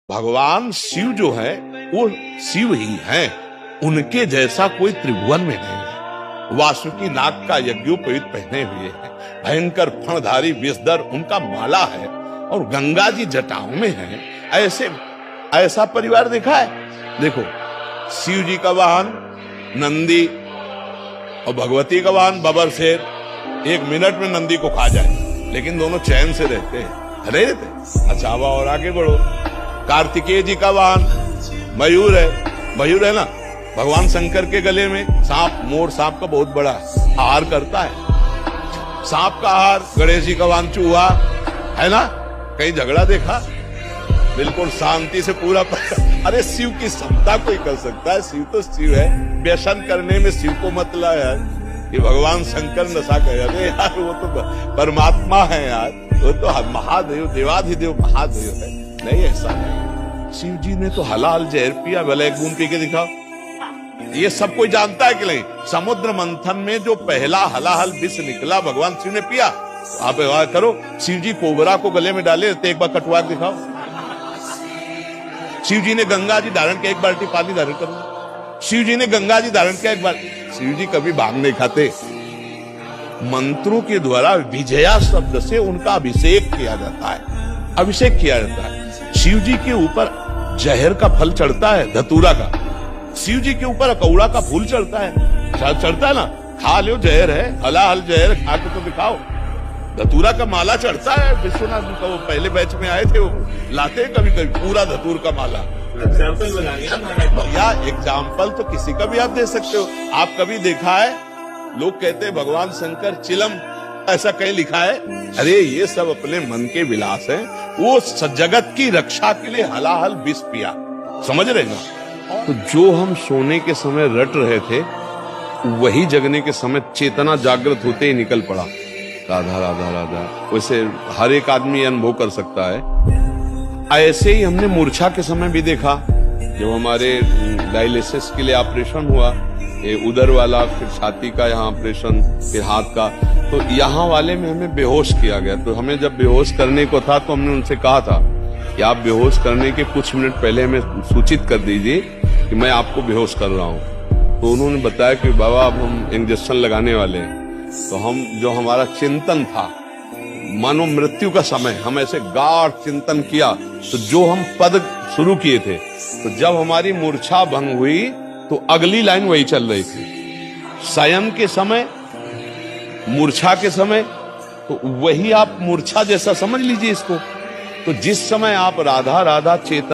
भगवान शिव जो है वो शिव ही हैं, उनके जैसा कोई त्रिभुवन में नहीं है। वासुकी नाग का यज्ञोपवीत पहने हुए है, भयंकर फणधारी विषधर उनका माला है और गंगा जी जटाओं में है। ऐसा परिवार देखा है? देखो, शिव जी का वाहन नंदी और भगवती का वाहन बबर शेर। 1 मिनट में नंदी को खा जाए, लेकिन दोनों चैन से रहते हैं, नहीं रहते। अच्छा, अब और आगे बढ़ो, कार्तिकेय जी का वाहन मयूर है ना। भगवान शंकर के गले में सांप, मोर सांप का बहुत बड़ा हार करता है। सांप का हार। गणेश जी का वाहन चूहा है ना। कहीं झगड़ा देखा? बिल्कुल शांति से पूरा अरे शिव की क्षमता कोई कर सकता है? शिव तो शिव है। व्यसन करने में शिव को मतलब है कि भगवान शंकर नशा कर। अरे यार, वो तो परमात्मा है यार, वो तो महादेव, देवाधिदेव महादेव है। नहीं, ऐसा नहीं। शिव जी ने तो हलाल जहर पिया, भले 1 बूंद पी के दिखाओ। ये सब कोई जानता है कि नहीं? समुद्र मंथन में जो पहला हलाहल विष निकला भगवान शिव ने पिया। आप करो, शिव जी कोबरा को गले में डाले तो एक बार कटवा के दिखाओ। शिव जी ने गंगा जी धारण किया, 1 बाल्टी पानी धारण करो। शिव जी ने गंगा जी धारण किया, 1 बाल्टी। शिव जी कभी भांग नहीं खाते। मंत्रों के द्वारा विजया शब्द से उनका अभिषेक किया जाता है, अभिषेक किया जाता है। शिव जी के ऊपर जहर का फल चढ़ता है, धतूरा का। शिव जी के ऊपर अकौड़ा का फूल चढ़ता है ना। खा लो, जहर है, हलाहल जहर खा के तो दिखाओ। धतूरा का माला चढ़ता है। विश्वनाथ जी का वो पहले बैच में आए थे, वो लाते हैं कभी कभी पूरा धतूर का माला। या एग्जाम्पल तो किसी का भी आप दे सकते हो। आप कभी देखा है लोग कहते हैं भगवान शंकर चिलम, ऐसा कहीं लिखा है? अरे ये सब अपने मन के विलास हैं। वो जगत की रक्षा के लिए हलाहल विष पिया, समझ रहे ना? तो जो हम सोने के समय रट रहे थे, वही जगने के समय चेतना जागृत होते ही निकल पड़ा। राधा राधा राधा। वैसे हर एक आदमी अनुभव कर सकता है। ऐसे ही हमने मूर्छा के समय भी देखा, जब हमारे डायलिसिस के लिए ऑपरेशन हुआ, ये उदर वाला, फिर छाती का यहाँ ऑपरेशन, फिर हाथ का, तो यहाँ वाले में हमें बेहोश किया गया। तो हमें जब बेहोश करने को था तो हमने उनसे कहा था कि आप बेहोश करने के कुछ मिनट पहले हमें सूचित कर दीजिए कि मैं आपको बेहोश कर रहा हूँ। तो उन्होंने बताया कि बाबा अब हम इंजेक्शन लगाने वाले हैं। तो हम, जो हमारा चिंतन था, मानो मृत्यु का समय, हम ऐसे गाढ़ चिंतन किया। तो जो हम पद शुरू किए थे, तो जब हमारी मूर्छा भंग हुई तो अगली लाइन वही चल रही थी। शयन के समय, मूर्छा के समय, तो वही आप मूर्छा जैसा समझ लीजिए इसको। तो जिस समय आप राधा राधा चेतन